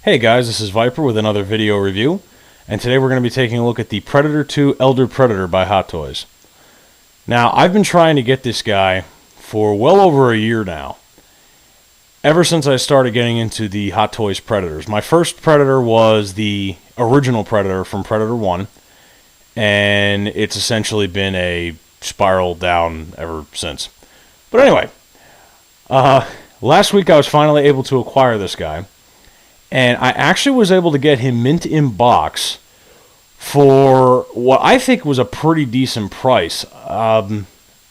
Hey guys, this is Viper with another video review, and today we're going to be taking a look at the Predator 2 Elder Predator by Hot Toys. Now, I've been trying to get this guy for well over a year now, ever since I started getting into the Hot Toys Predators. My first Predator was the original Predator from Predator 1, and it's essentially been a spiral down ever since. But anyway, last week I was finally able to acquire this guy. And I actually was able to get him mint in box for what I think was a pretty decent price. I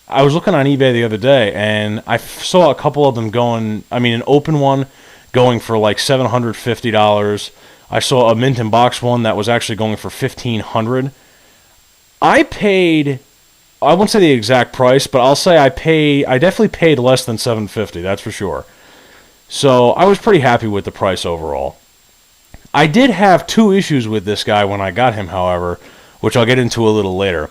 was looking on eBay the other day, and I saw a couple of them going, an open one going for like $750. I saw a mint in box one that was actually going for $1,500. I won't say the exact price, but I'll say I definitely paid less than $750, that's for sure. So I was pretty happy with the price overall. I did have two issues with this guy when I got him, however, which I'll get into a little later.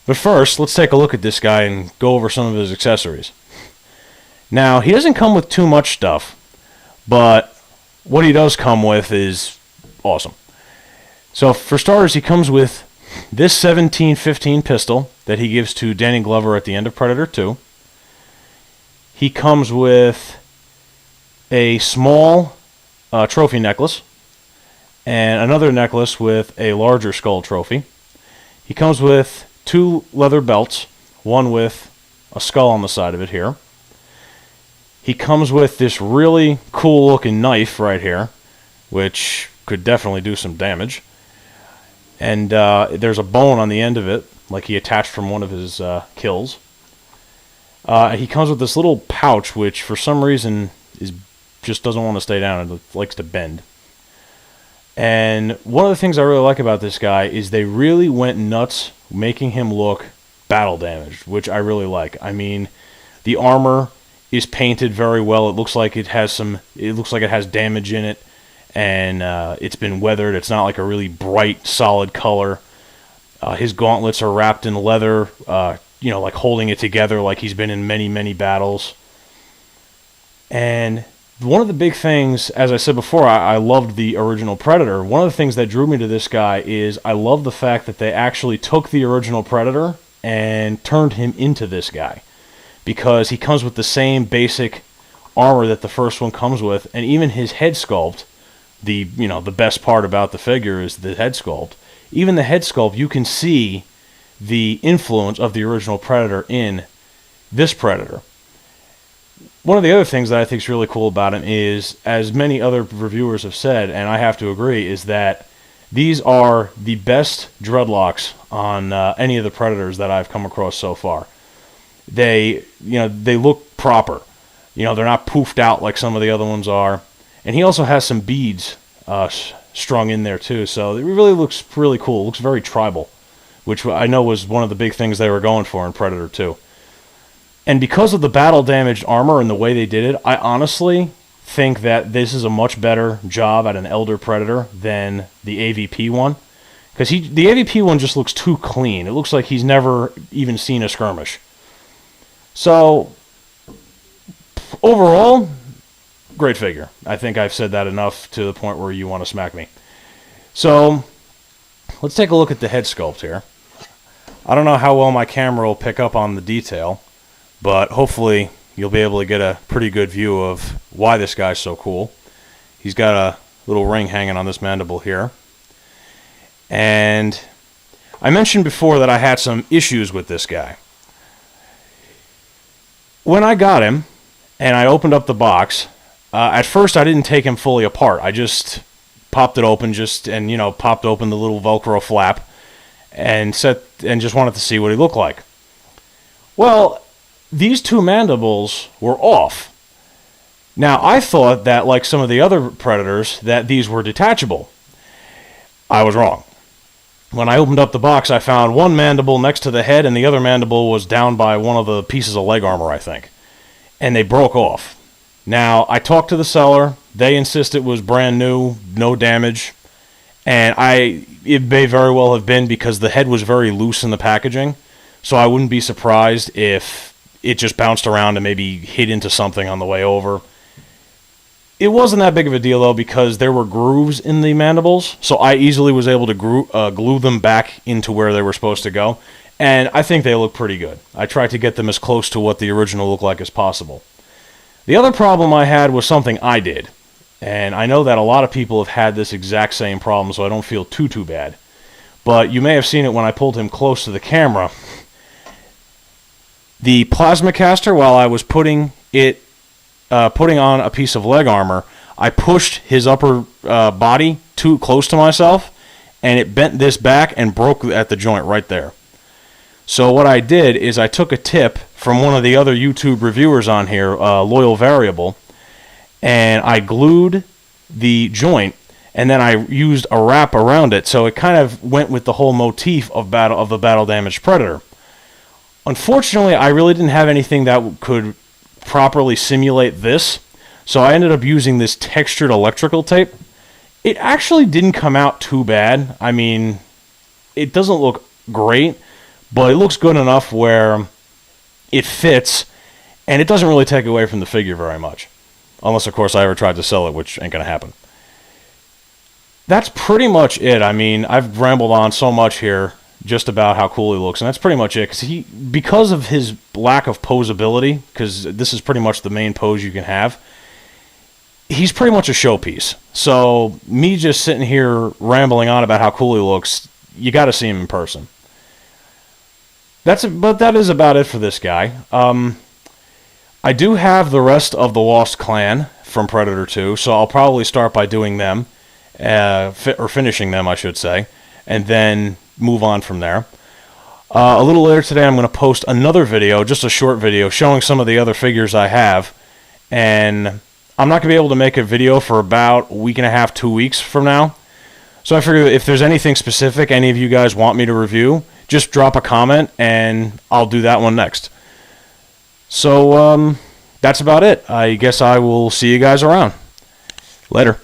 But first, let's take a look at this guy and go over some of his accessories. Now, he doesn't come with too much stuff, but what he does come with is awesome. So for starters, he comes with this 17-15 pistol that he gives to Danny Glover at the end of Predator 2. He comes with a small trophy necklace and another necklace with a larger skull trophy. He comes with two leather belts, one with a skull on the side of it here. He comes with this really cool looking knife right here, which could definitely do some damage. And there's a bone on the end of it, like he attached from one of his kills. He comes with this little pouch, which for some reason just doesn't want to stay down. It likes to bend. And one of the things I really like about this guy is they really went nuts making him look battle damaged, which I really like. I mean, the armor is painted very well. It looks like it has damage in it, and it's been weathered. It's not like a really bright, solid color. His gauntlets are wrapped in leather, like holding it together like he's been in many, many battles. And one of the big things, as I said before, I loved the original Predator. One of the things that drew me to this guy is I love the fact that they actually took the original Predator and turned him into this guy, because he comes with the same basic armor that the first one comes with, and even his head sculpt, the best part about the figure is the head sculpt. Even the head sculpt, you can see the influence of the original Predator in this Predator. One of the other things that I think is really cool about him is, as many other reviewers have said, and I have to agree, is that these are the best dreadlocks on any of the Predators that I've come across so far. They look proper. They're not poofed out like some of the other ones are. And he also has some beads strung in there too, so it really looks really cool. It looks very tribal, which I know was one of the big things they were going for in Predator 2. And because of the battle-damaged armor and the way they did it, I honestly think that this is a much better job at an Elder Predator than the AVP one. Because the AVP one just looks too clean. It looks like he's never even seen a skirmish. So, overall, great figure. I think I've said that enough to the point where you want to smack me. So, let's take a look at the head sculpt here. I don't know how well my camera will pick up on the detail, but hopefully you'll be able to get a pretty good view of why this guy's so cool. He's got a little ring hanging on this mandible here. And I mentioned before that I had some issues with this guy. When I got him, and I opened up the box, at first I didn't take him fully apart. I just popped it open, popped open the little Velcro flap, and just wanted to see what he looked like. Well, these two mandibles were off. Now, I thought that, like some of the other Predators, that these were detachable. I was wrong. When I opened up the box, I found one mandible next to the head, and the other mandible was down by one of the pieces of leg armor, I think. And they broke off. Now, I talked to the seller. They insist it was brand new, no damage. And it may very well have been because the head was very loose in the packaging. So I wouldn't be surprised if it just bounced around and maybe hit into something on the way over. It wasn't that big of a deal, though, because there were grooves in the mandibles, so I easily was able to glue them back into where they were supposed to go, and I think they look pretty good. I tried to get them as close to what the original looked like as possible. The other problem I had was something I did, and I know that a lot of people have had this exact same problem, so I don't feel too bad. But you may have seen it when I pulled him close to the camera. The plasma caster, while I was putting on a piece of leg armor, I pushed his upper body too close to myself, and it bent this back and broke at the joint right there. So what I did is I took a tip from one of the other YouTube reviewers on here, Loyal Variable, and I glued the joint, and then I used a wrap around it, so it kind of went with the whole motif of the battle damaged Predator. Unfortunately, I really didn't have anything that could properly simulate this, so I ended up using this textured electrical tape. It actually didn't come out too bad. I mean, it doesn't look great, but it looks good enough where it fits, and it doesn't really take away from the figure very much. Unless, of course, I ever tried to sell it, which ain't going to happen. That's pretty much it. I mean, I've rambled on so much here just about how cool he looks, and that's pretty much it. Because of his lack of posability, because this is pretty much the main pose you can have, he's pretty much a showpiece. So me just sitting here rambling on about how cool he looks, you got to see him in person. But that is about it for this guy. I do have the rest of the Lost Clan from Predator 2, so I'll probably start by doing them, or finishing them, I should say, and then move on from there. A little later today, I'm going to post another video, just a short video, showing some of the other figures I have, and I'm not going to be able to make a video for about a week and a half, 2 weeks from now. So I figure if there's anything specific any of you guys want me to review, just drop a comment, and I'll do that one next. So, that's about it. I guess I will see you guys around. Later.